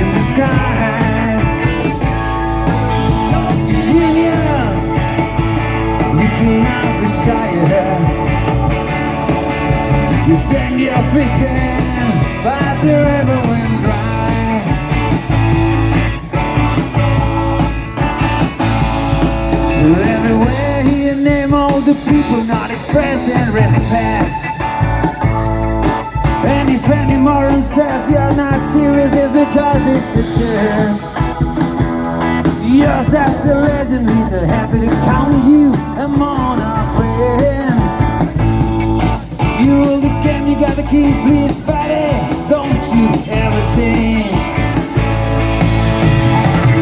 in the sky. Genius, you king of the sky. You think you're fishing, but the river went dry. Everywhere you name all the people not expressing respect. And if any more stress you're not serious, it's because it's a jerk. You're such a legend, we're so happy to count you among our friends. You rule the game, you gotta keep please, buddy, don't you ever change.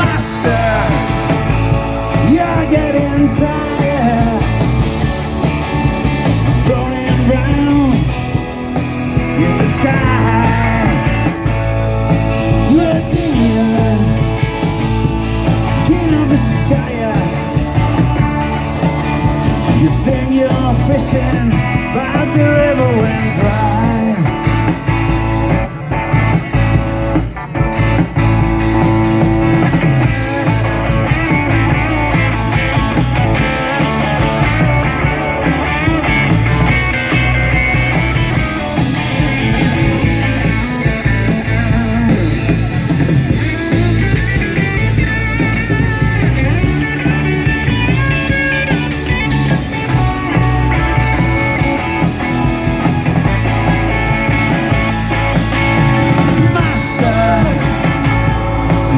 Master, you're getting tired, floating round in the sky. You're a genius, king of the fire. You think you're fishing, but the river went dry.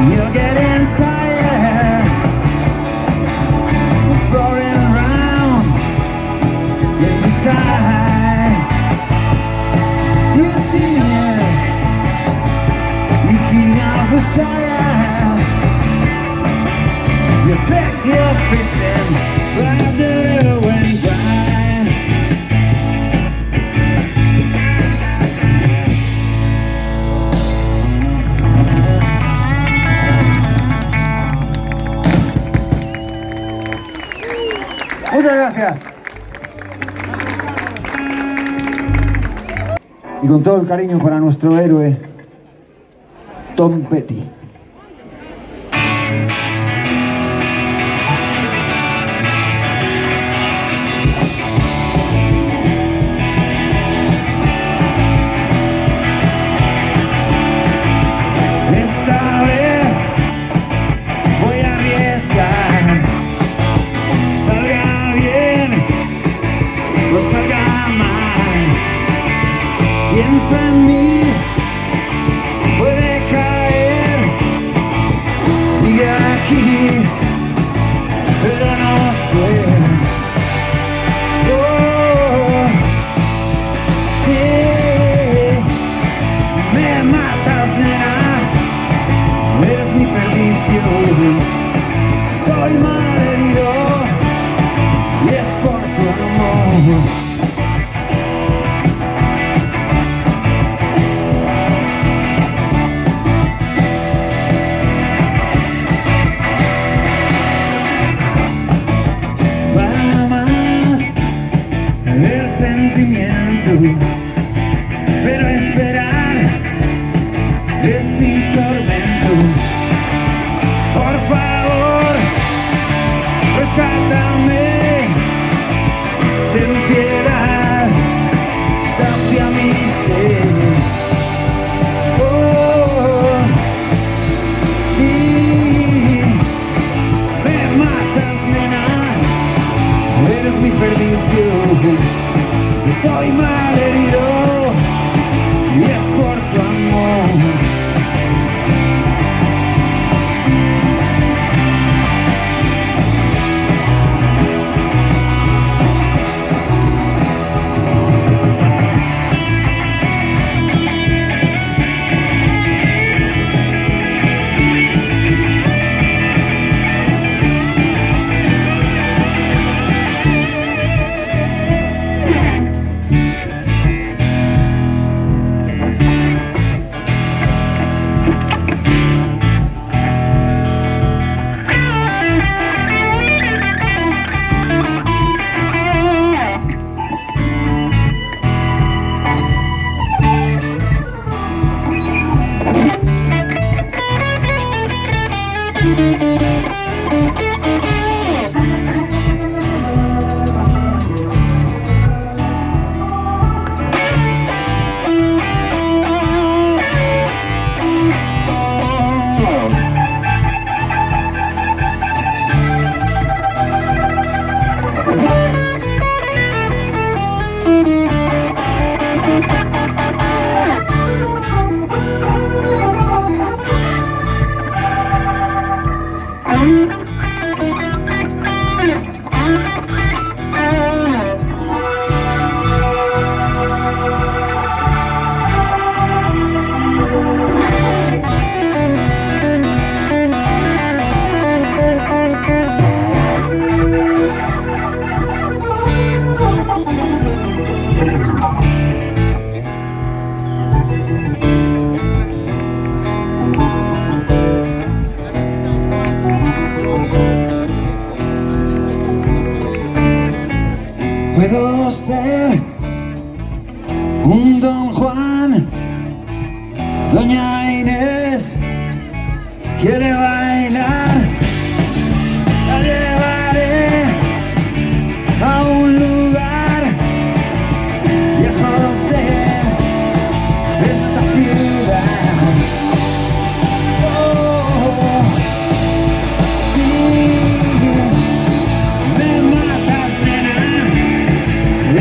You're getting tired, floating around in the sky. You're a genius, you king of the fire. You think you're fishing, but the river went dry. Muchas gracias. Y con todo el cariño para nuestro héroe, Tom Petty. Esta vez voy a arriesgar. Salga bien o salga mal. Piensa en mí, puede caer. Sigue aquí, pero no fue. Oh, sí, me matas, nena. Eres mi perdición. Estoy mal herido y es por tu amor. Va más el sentimiento, pero esperar es mi tormento. Por favor, rescátame, ten piedad, sacia mi sed. Oh, sí, me matas, nena, eres mi perdición. Estoy mal herido y es por tu amor. Doña Inés quiere bailar, la llevaré a un lugar lejos de esta ciudad. Oh, sí, me matas, nena,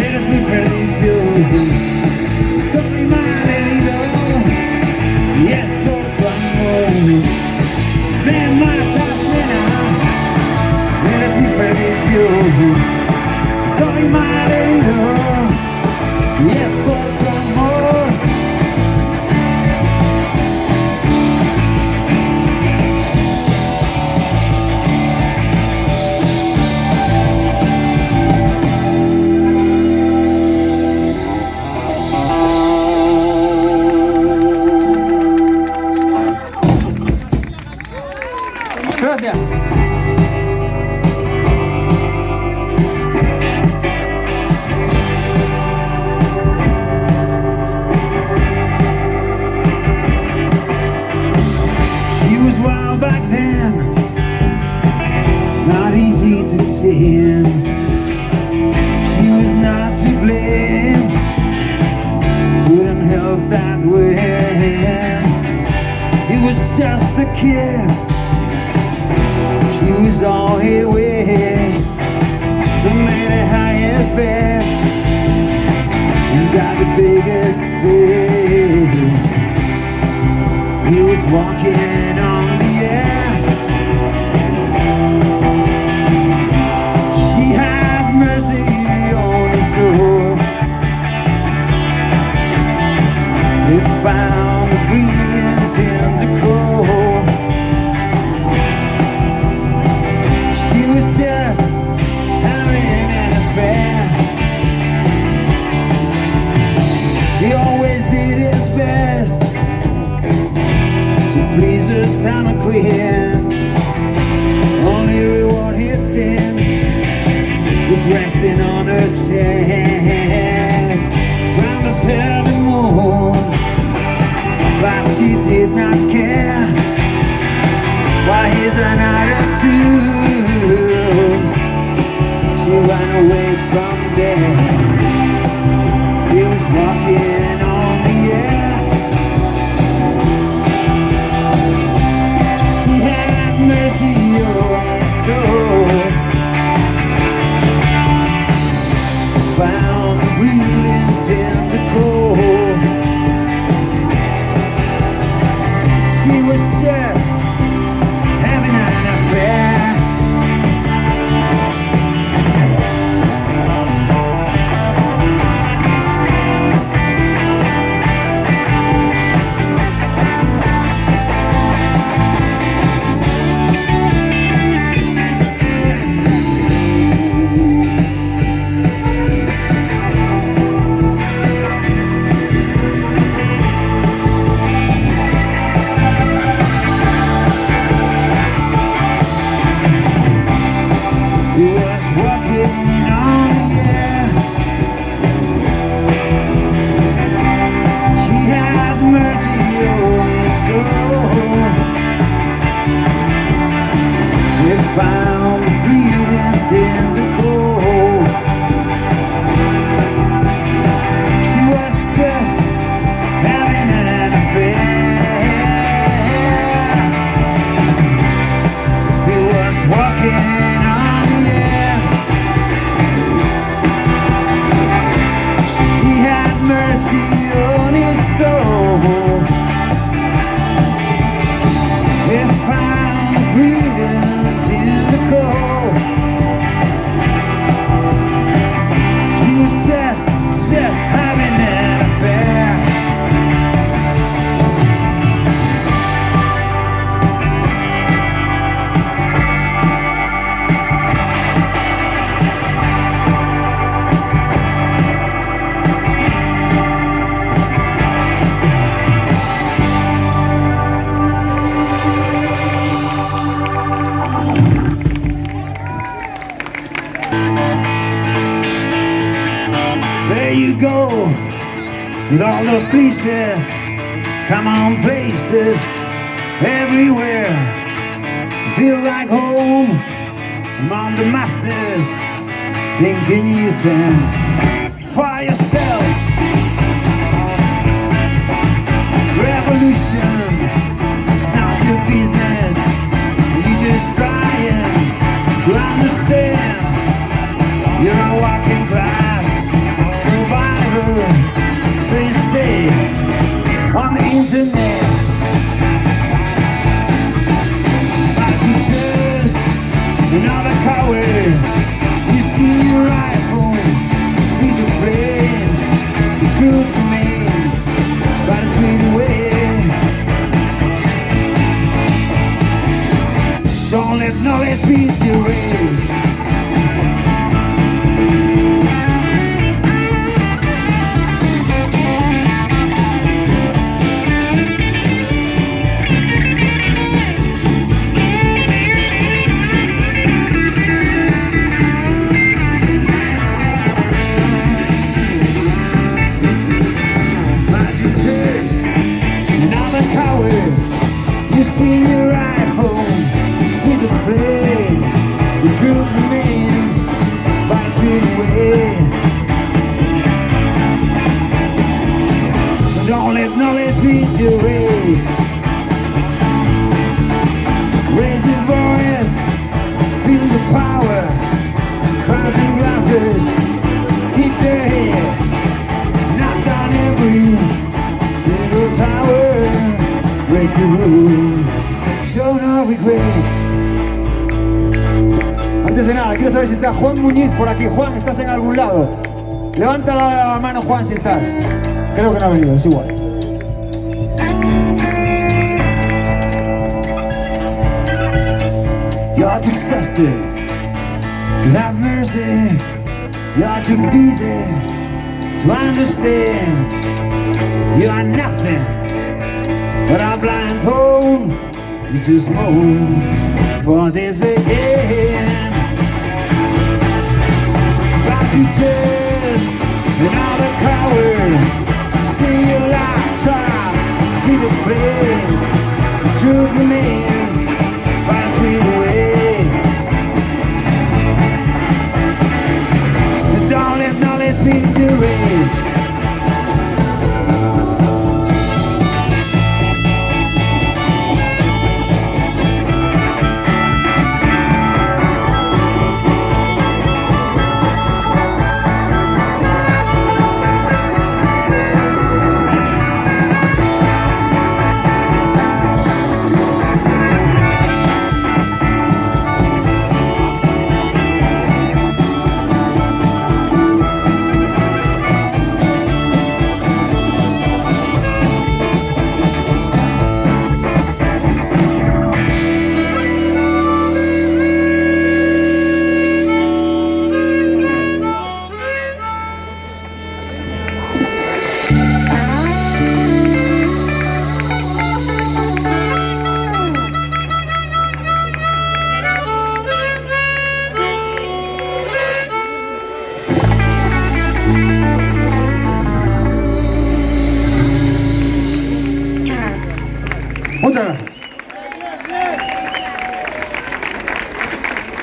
eres mi perdición. Estoy mal herido y es por tu amor. Me matas, nena, eres mi perdición. Estoy mal herido y es por tu amor. Gracias. She was wild back then, not easy to tame. She was not to blame, couldn't help that way. He was just a kid, she was all he wished. So made the highest bed and got the biggest fish. He was walking on the air. She had mercy on his soul. He found the breathing tender cold. She was just having an affair. He always did his best to please her stomach queen. Only reward he'd seen was resting on her chest. Promised her the moon, but she did not care. Why he's an out of tune, she ran away from there. He was walking on the air. She had mercy on his soul. Found the breathing tender cold. She was just having an affair. He was walking on the air. She had mercy on his soul. He found the breathing tender cold. She was just having an affair. He was walking on the air. She had mercy on his soul. He found the breathing tender cold. She was just having an affair. There you go, with all those cliches. Come on, places everywhere. Feel like home among the masses. Thinking you think for yourself. Revolution, it's not your business. You're just trying to understand. You're a working class survivor, so you say on the internet. But you just another coward. You see your rifle, see the flames. The truth remains but a tweet away. Don't let knowledge beat your rage. You spin your rifle, see the flames. The truth remains but a tweet away. Don't let knowledge beat your rage. Raise your voice, feel the power. Crowds and glasses, keep their heads. Knock down every single tower. Break the rule, show no regret. Antes de nada, quiero saber si está Juan Muñiz por aquí. Juan, ¿estás en algún lado? Levanta la mano, Juan, si estás. Creo que no ha venido, es igual. You're too exhausted to have mercy. You're too busy to understand. You are nothing but a blind pole. You just moan for this weekend. But you just another coward. See your lifetime, see the flames. The truth remains but a tweet away. Don't let knowledge beat your rage. Muchas gracias.